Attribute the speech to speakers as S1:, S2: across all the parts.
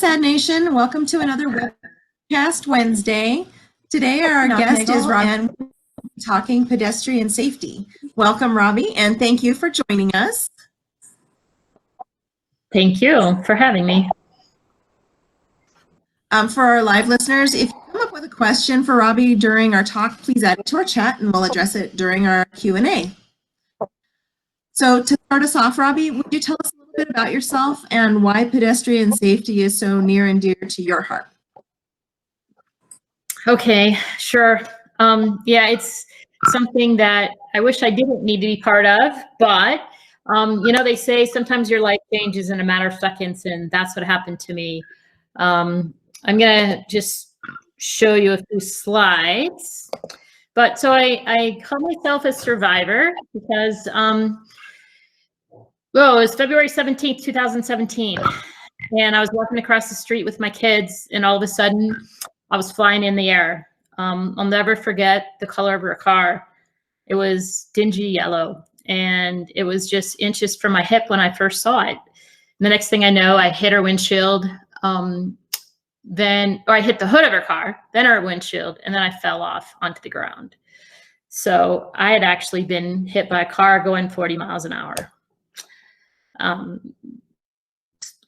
S1: SADD Nation. Welcome to another Webcast Wednesday. Today our guest is Robye and we're talking pedestrian safety. Welcome, Robye, and thank you for joining us.
S2: Thank you for having me.
S1: For our live listeners, if you come up with a question for Robye during our talk, please add it to our chat and we'll address it during our Q&A. So to start us off, Robye, would you tell us a little bit about yourself and why pedestrian safety is so near and dear to your heart?
S2: Okay, sure. Yeah, it's something that I wish I didn't need to be part of, but you know, they say sometimes your life changes in a matter of seconds, and that's what happened to me. I'm gonna just show you a few slides. But so I call myself a survivor because, well, it was February 17th, 2017. And I was walking across the street with my kids, and all of a sudden I was flying in the air. I'll never forget the color of her car. It was dingy yellow, and it was just inches from my hip when I first saw it. And the next thing I know, I hit her windshield, or I hit the hood of her car, then her windshield, and then I fell off onto the ground. So I had actually been hit by a car going 40 miles an hour.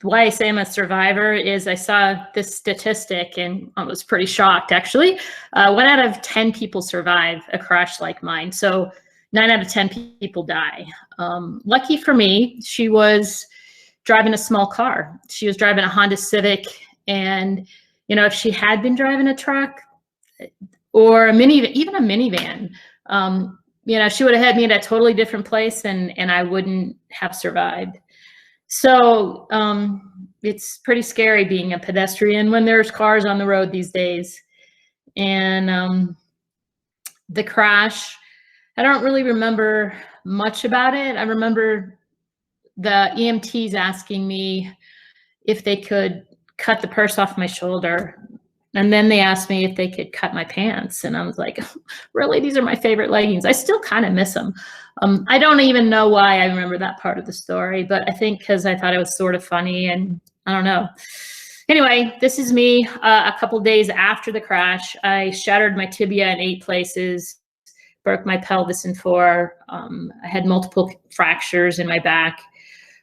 S2: Why I say I'm a survivor is I saw this statistic and I was pretty shocked, actually. 1 out of 10 people survive a crash like mine. So 9 out of 10 people die. Lucky for me, she was driving a small car. She was driving a Honda Civic. And, you know, if she had been driving a truck or a minivan, even a minivan, you know, she would have had me at a totally different place and I wouldn't have survived. So it's pretty scary being a pedestrian when there's cars on the road these days. And the crash, I don't really remember much about it. I remember the EMTs asking me if they could cut the purse off my shoulder. And then they asked me if they could cut my pants. And I was like, really, these are my favorite leggings. I still kind of miss them. I don't even know why I remember that part of the story, but I think because I thought it was sort of funny and I don't know. Anyway, this is me a couple days after the crash. I shattered my tibia in 8 places, broke my pelvis in 4. I had multiple fractures in my back,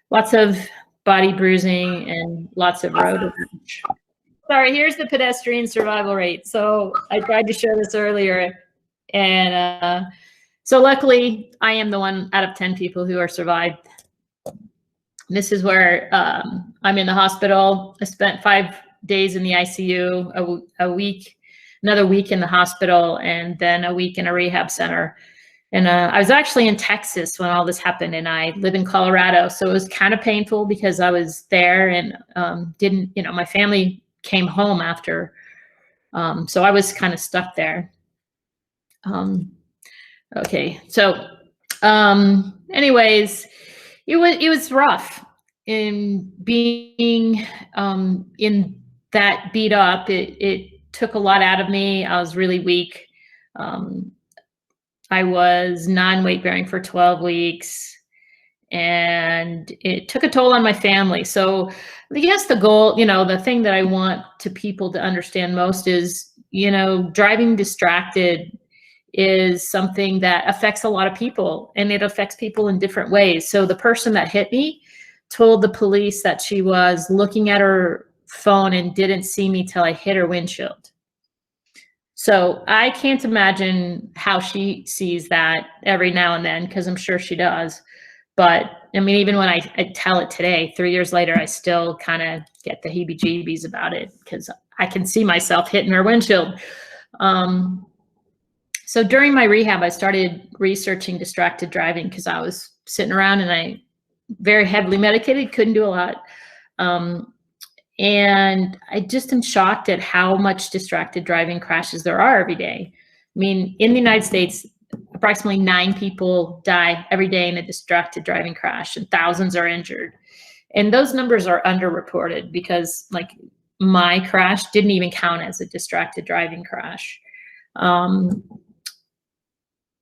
S2: lots of body bruising and lots of road damage. Sorry, here's the pedestrian survival rate. So I tried to show this earlier. And so luckily, I am the 1 out of 10 people who are survived. This is where I'm in the hospital. I spent 5 days in the ICU, another week in the hospital, and then a week in a rehab center. And I was actually in Texas when all this happened, and I live in Colorado. So it was kind of painful because I was there and didn't, you know, my family came home after. So I was kind of stuck there. Okay, so anyways, it was rough in being in that beat up. It took a lot out of me. I was really weak. I was non-weight bearing for 12 weeks. And it took a toll on my family. So I guess the goal, you know, the thing that I want to people to understand most is, you know, driving distracted is something that affects a lot of people, and it affects people in different ways. So the person that hit me told the police that she was looking at her phone and didn't see me till I hit her windshield. So I can't imagine how she sees that every now and then, because I'm sure she does. But I mean, even when I tell it today, 3 years later, I still kind of get the heebie-jeebies about it because I can see myself hitting her windshield. So during my rehab, I started researching distracted driving because I was sitting around and I very heavily medicated, couldn't do a lot. And I just am shocked at how much distracted driving crashes there are every day. I mean, in the United States, approximately 9 people die every day in a distracted driving crash, and thousands are injured. And those numbers are underreported because, like, my crash didn't even count as a distracted driving crash.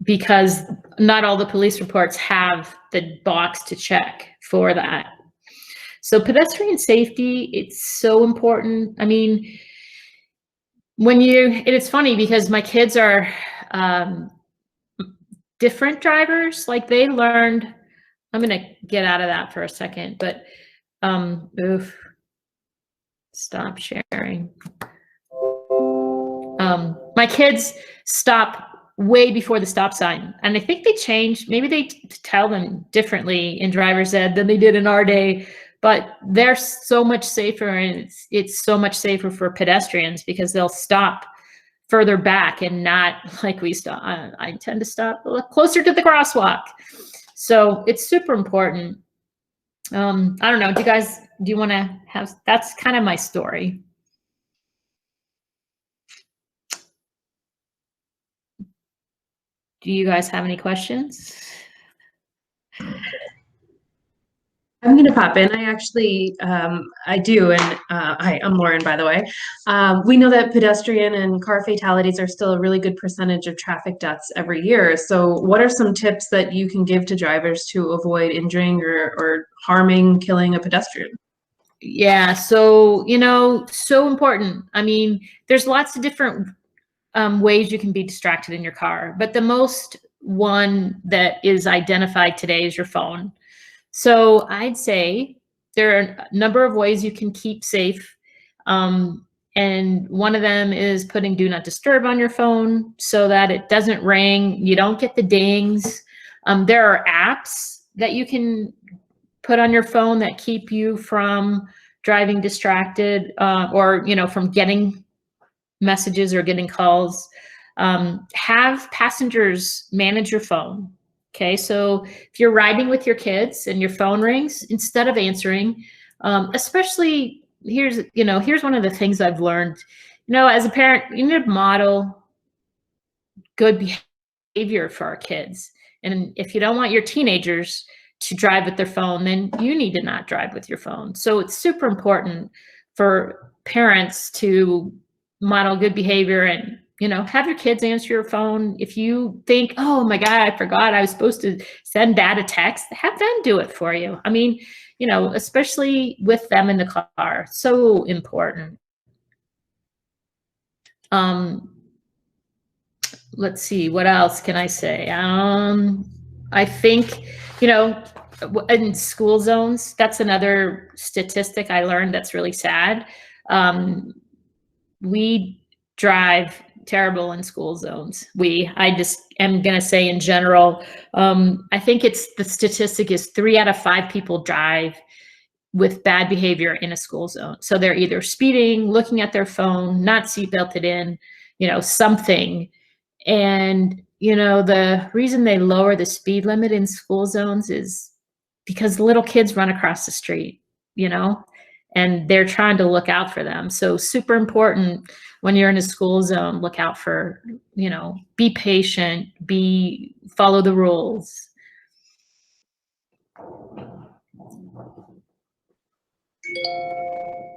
S2: Because not all the police reports have the box to check for that. So pedestrian safety, it's so important. I mean, it's funny because my kids are different drivers. Like they learned, I'm going to get out of that for a second, but stop sharing. My kids stop way before the stop sign. And I think they changed, maybe they tell them differently in driver's ed than they did in our day, but they're so much safer, and it's so much safer for pedestrians because they'll stop further back and not like we stop. I tend to stop a little closer to the crosswalk. So it's super important. I don't know. Do you want to have, that's kind of my story. Do you guys have any questions?
S3: I'm going to pop in. I actually, I do. And hi, I'm Lauren, by the way. We know that pedestrian and car fatalities are still a really good percentage of traffic deaths every year. So what are some tips that you can give to drivers to avoid injuring or harming, killing a pedestrian?
S2: Yeah, so, so important. I mean, there's lots of different ways you can be distracted in your car, but the most one that is identified today is your phone. So I'd say there are a number of ways you can keep safe. And one of them is putting do not disturb on your phone so that it doesn't ring. You don't get the dings. There are apps that you can put on your phone that keep you from driving distracted or, from getting messages or getting calls. Have passengers manage your phone. Okay, so if you're riding with your kids and your phone rings, instead of answering, especially here's one of the things I've learned. As a parent, you need to model good behavior for our kids. And if you don't want your teenagers to drive with their phone, then you need to not drive with your phone. So it's super important for parents to model good behavior and have your kids answer your phone. If you think, oh my God, I forgot I was supposed to send dad a text, have them do it for you. I mean, especially with them in the car, so important. Let's see, what else can I say? I think, in school zones, that's another statistic I learned that's really sad. We drive terrible in school zones. I just am going to say in general, I think the statistic is 3 out of 5 people drive with bad behavior in a school zone. So they're either speeding, looking at their phone, not seatbelted in, something. And, the reason they lower the speed limit in school zones is because little kids run across the street, and they're trying to look out for them. So super important when you're in a school zone, look out for, be patient, follow the rules.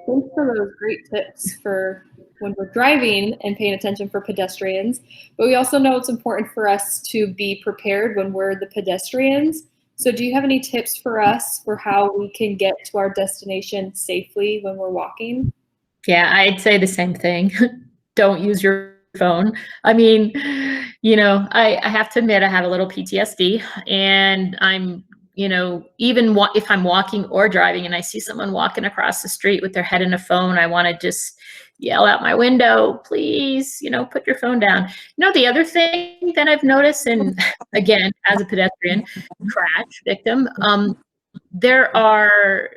S4: Thanks for those great tips for when we're driving and paying attention for pedestrians. But we also know it's important for us to be prepared when we're the pedestrians. So do you have any tips for us for how we can get to our destination safely when we're walking?
S2: Yeah, I'd say the same thing. Don't use your phone. I mean, I have to admit I have a little PTSD, and I'm, even if I'm walking or driving and I see someone walking across the street with their head in a phone, I want to just yell out my window, please, put your phone down. The other thing that I've noticed, and again, as a pedestrian crash victim, there are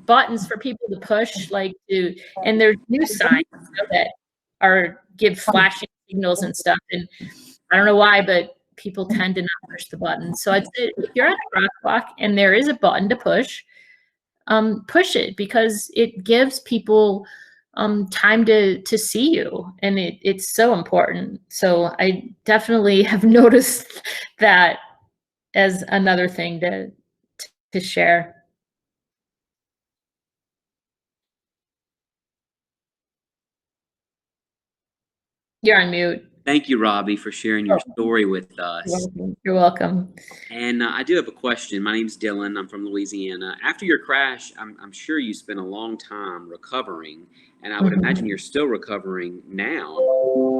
S2: buttons for people to push, and there's new signs that give flashing signals and stuff. And I don't know why, but people tend to not push the button. So I'd say if you're at a crosswalk and there is a button to push it, because it gives people time to see you, and it's so important. So I definitely have noticed that as another thing to share. You're on mute.
S5: Thank you, Robye, for sharing your story with us.
S2: You're welcome.
S5: And I do have a question. My name's Dylan. I'm from Louisiana. After your crash, I'm sure you spent a long time recovering, and I would imagine you're still recovering now.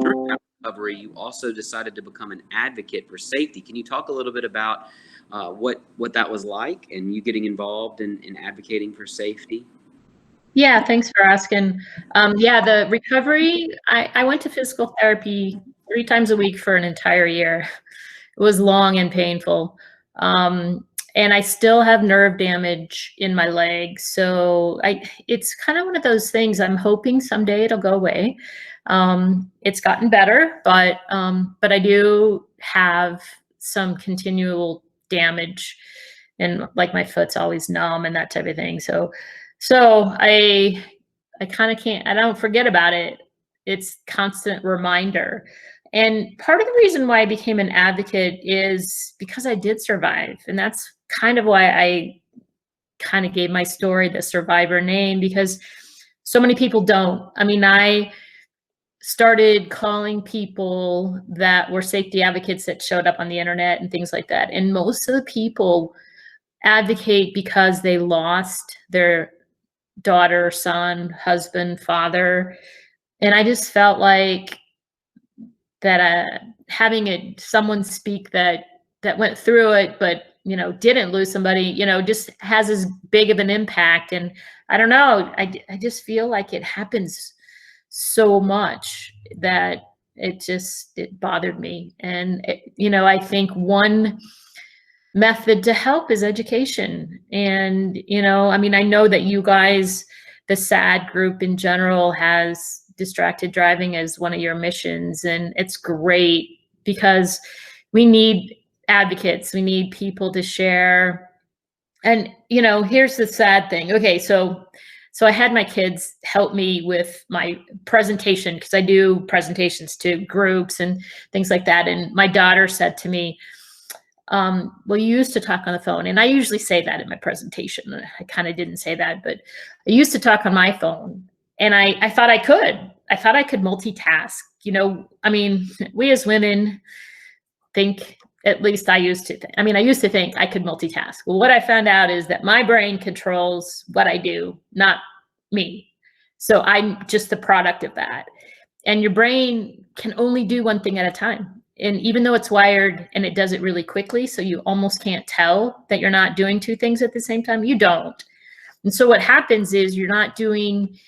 S5: During that recovery, you also decided to become an advocate for safety. Can you talk a little bit about what that was like and you getting involved in advocating for safety?
S2: Yeah, thanks for asking. Yeah, the recovery, I went to physical therapy 3 times a week for an entire year. It was long and painful. And I still have nerve damage in my leg. So it's kind of one of those things. I'm hoping someday it'll go away. It's gotten better, but I do have some continual damage, and like my foot's always numb and that type of thing. So I kind of can't, I don't forget about it. It's constant reminder. And part of the reason why I became an advocate is because I did survive. And that's kind of why I kind of gave my story the survivor name, because so many people don't. I mean, I started calling people that were safety advocates that showed up on the internet and things like that. And most of the people advocate because they lost their daughter, son, husband, father. And I just felt like that having someone speak that went through it, but didn't lose somebody, just has as big of an impact. And I don't know, I just feel like it happens so much that it bothered me. And I think one method to help is education. And I mean, I know that you guys, the SADD group in general, has distracted driving as one of your missions, and it's great because we need advocates, we need people to share. And here's the sad thing. Okay, so I had my kids help me with my presentation, because I do presentations to groups and things like that. And my daughter said to me, well, you used to talk on the phone. And I usually say that in my presentation. I kind of didn't say that, but I used to talk on my phone. And I thought I could. I thought I could multitask. I mean, we as women think, at least I used to think, I used to think I could multitask. Well, what I found out is that my brain controls what I do, not me. So I'm just the product of that. And your brain can only do one thing at a time. And even though it's wired and it does it really quickly, so you almost can't tell that you're not doing 2 things at the same time, you don't. And so what happens is you're not doing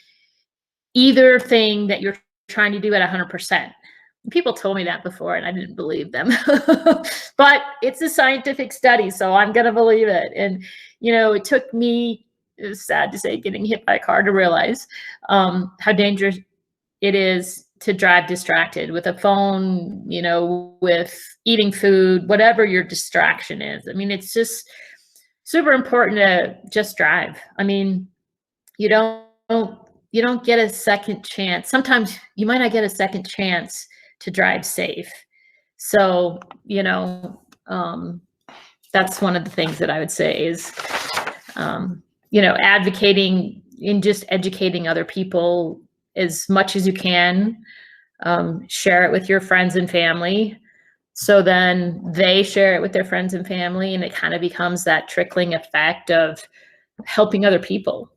S2: either thing that you're trying to do at 100%. People told me that before and I didn't believe them. But it's a scientific study, so I'm going to believe it. And, it took me, it's sad to say, getting hit by a car to realize how dangerous it is to drive distracted with a phone, with eating food, whatever your distraction is. I mean, it's just super important to just drive. I mean, you don't get a second chance. Sometimes you might not get a second chance to drive safe. So, that's one of the things that I would say is, advocating and just educating other people as much as you can. Share it with your friends and family. So then they share it with their friends and family, and it kind of becomes that trickling effect of helping other people,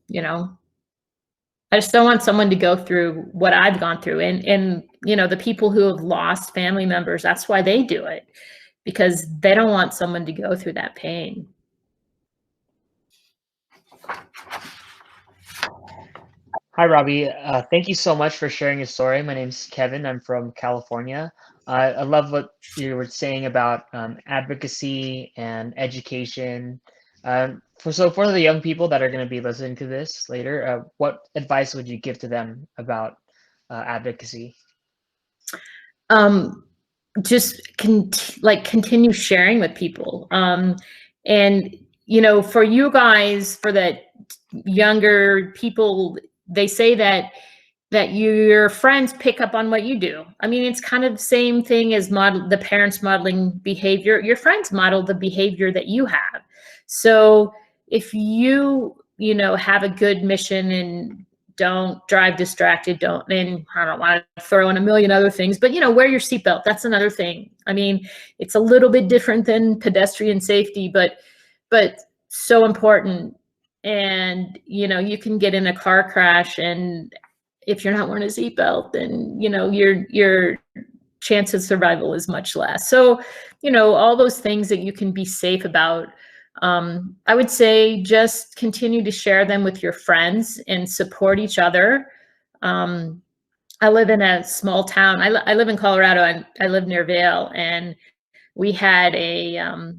S2: I just don't want someone to go through what I've gone through. And the people who have lost family members, that's why they do it, because they don't want someone to go through that pain.
S6: Hi, Robye. Thank you so much for sharing your story. My name's Kevin. I'm from California. I love what you were saying about advocacy and education. For the young people that are going to be listening to this later, what advice would you give to them about advocacy?
S2: Just continue sharing with people. And, for you guys, for the younger people, they say that your friends pick up on what you do. I mean, it's kind of the same thing as the parents modeling behavior. Your friends model the behavior that you have. So if you, have a good mission and don't drive distracted, and I don't want to throw in a million other things, but wear your seatbelt. That's another thing. I mean, it's a little bit different than pedestrian safety, but so important. And you can get in a car crash, and if you're not wearing a seatbelt, then your chance of survival is much less. So all those things that you can be safe about. I would say just continue to share them with your friends and support each other. I live in a small town. I live in Colorado, and I live near Vail, and we had a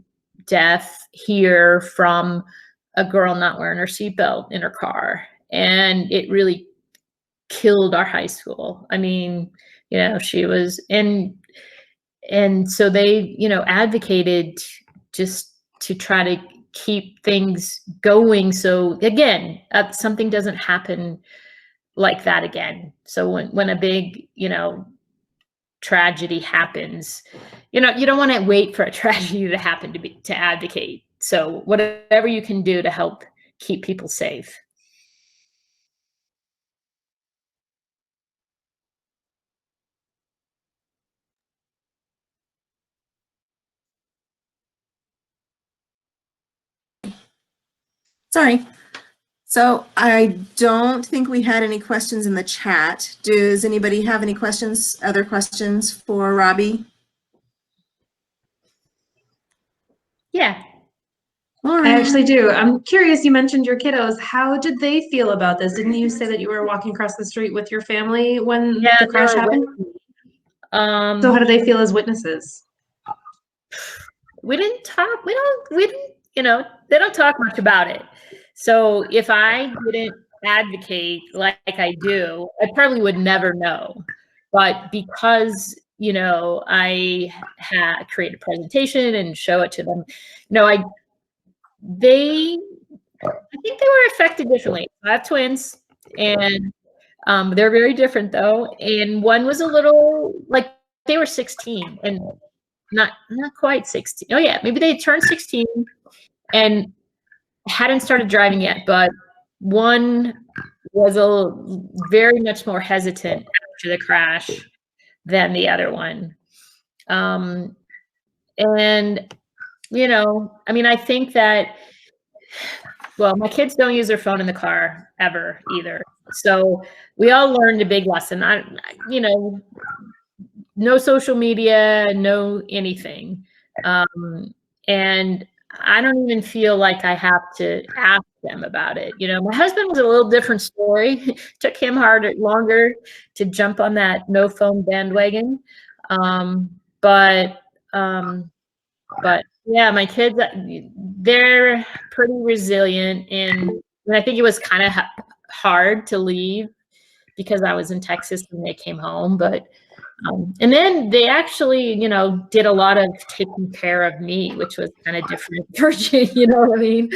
S2: death here from a girl not wearing her seatbelt in her car, and it really killed our high school. I mean, she was and so they advocated just to try to keep things going. So again, something doesn't happen like that again. So when a big, tragedy happens, you don't want to wait for a tragedy to happen to advocate. So whatever you can do to help keep people safe.
S1: Sorry. So I don't think we had any questions in the chat. Does anybody have any other questions for Robye?
S2: Yeah.
S1: All right.
S3: I actually do. I'm curious, you mentioned your kiddos. How did they feel about this? Didn't you say that you were walking across the street with your family when the crash happened? So how do they feel as witnesses?
S2: We didn't talk, they don't talk much about it. So if I didn't advocate like I do, I probably would never know. But because, I create a presentation and show it to them, I think they were affected differently. I have twins, and they're very different though. And one was a little, like, they were 16 and not quite 16. Oh yeah, maybe they turned 16 and hadn't started driving yet, but one was very much more hesitant after the crash than the other one. And I mean, I think that, well, my kids don't use their phone in the car ever either. So we all learned a big lesson. No social media, no anything. And I don't even feel like I have to ask them about it. My husband was a little different story. Took him longer to jump on that no phone bandwagon. But yeah, my kids, they're pretty resilient, and I think it was kind of hard to leave because I was in Texas when they came home, but and then they actually, did a lot of taking care of me, which was kind of different. Virgin, you know what I mean?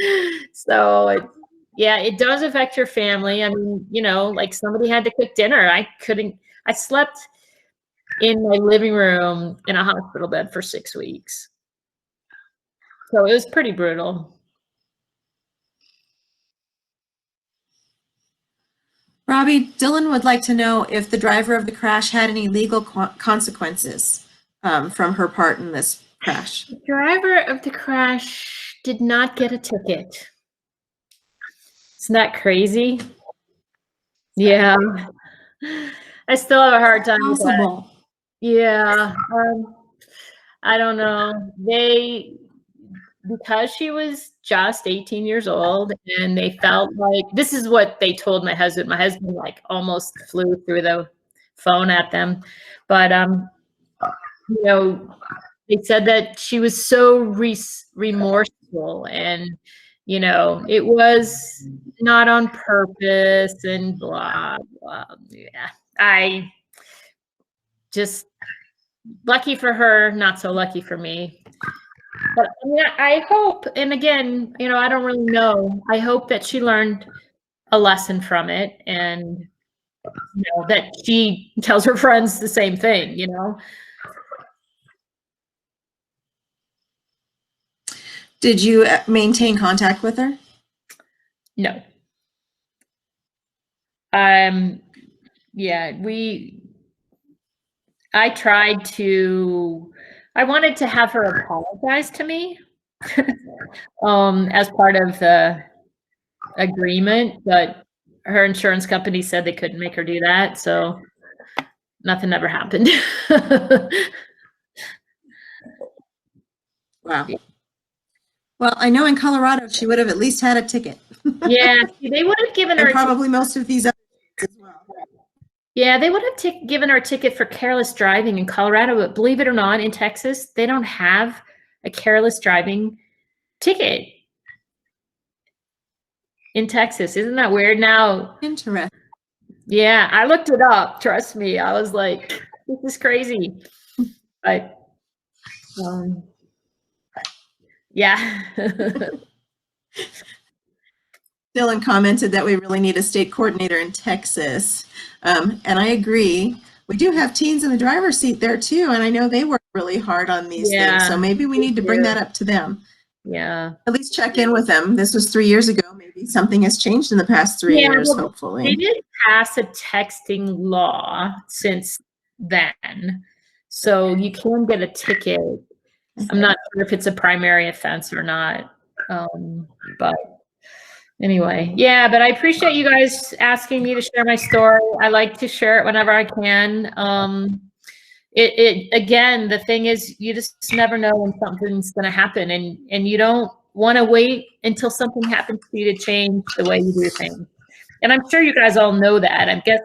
S2: So yeah, it does affect your family. I mean, like somebody had to cook dinner. I slept in my living room in a hospital bed for 6 weeks. So it was pretty brutal.
S1: Robye, Dylan would like to know if the driver of the crash had any legal consequences from her part in this crash.
S2: The driver of the crash did not get a ticket. Isn't that crazy? Yeah. I still have a hard time with that. Yeah. I don't know. Because she was just 18 years old, and they felt like, this is what they told my husband. My husband like almost flew through the phone at them. But, they said that she was so remorseful, and, it was not on purpose and blah, blah. Yeah. I just, lucky for her, not so lucky for me. But I mean, I hope, and again, I don't really know. I hope that she learned a lesson from it, and that she tells her friends the same thing.
S1: Did you maintain contact with her?
S2: No. Yeah, I wanted to have her apologize to me as part of the agreement, but her insurance company said they couldn't make her do that, so nothing ever happened.
S1: Wow. Well, I know in Colorado she would have at least had a ticket.
S2: Yeah, they would have given her
S1: And probably most of these other states as well.
S2: Yeah, they would have given her a ticket for careless driving in Colorado, but believe it or not, in Texas, they don't have a careless driving ticket in Texas. Isn't that weird? Now,
S1: Interesting.
S2: yeah, I looked it up. Trust me. I was like, this is crazy. But, yeah.
S1: Dylan commented that we really need a state coordinator in Texas. And I agree. We do have teens in the driver's seat there too. And I know they work really hard on these things. So maybe we need to bring that up to them.
S2: Yeah.
S1: At least check in with them. This was 3 years ago. Maybe something has changed in the past 3 years,
S2: well,
S1: hopefully.
S2: They did pass a texting law since then. So you can get a ticket. I'm not sure if it's a primary offense or not. But anyway, yeah, but I appreciate you guys asking me to share my story. I like to share it whenever I can. Again, the thing is, you just never know when something's going to happen, and you don't want to wait until something happens for you to change the way you do things. And I'm sure you guys all know that. I guess,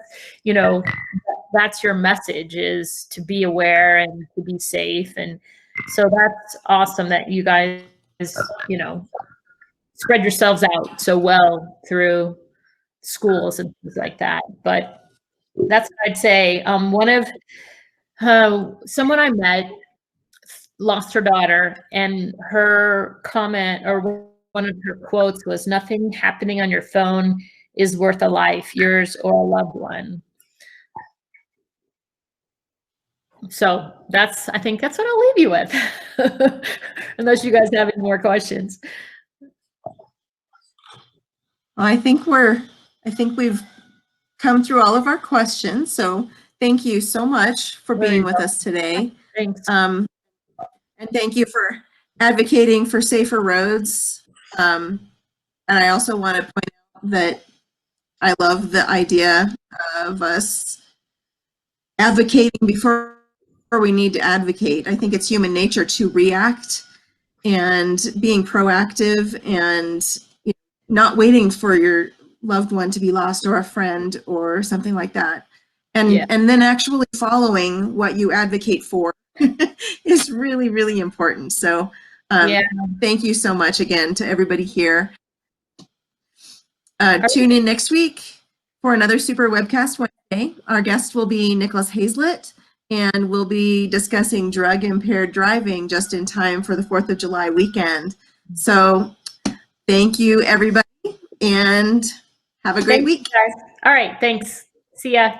S2: that's your message, is to be aware and to be safe. And so that's awesome that you guys, spread yourselves out so well through schools and things like that. But that's what I'd say. Someone I met lost her daughter, and her comment, or one of her quotes, was, "Nothing happening on your phone is worth a life, yours or a loved one." So I think that's what I'll leave you with, unless you guys have any more questions.
S1: I think we've come through all of our questions. So thank you so much for being with us today.
S2: Thanks.
S1: And thank you for advocating for safer roads. And I also want to point out that I love the idea of us advocating before we need to advocate. I think it's human nature to react, and being proactive and not waiting for your loved one to be lost, or a friend or something like that. And then actually following what you advocate for is really, really important. So thank you so much again to everybody here. Tune in next week for another Super Webcast Wednesday. Our guest will be Nicholas Hazlett, and we'll be discussing drug-impaired driving just in time for the 4th of July weekend. So thank you, everybody, and have a great week.
S2: Guys. All right, thanks. See ya.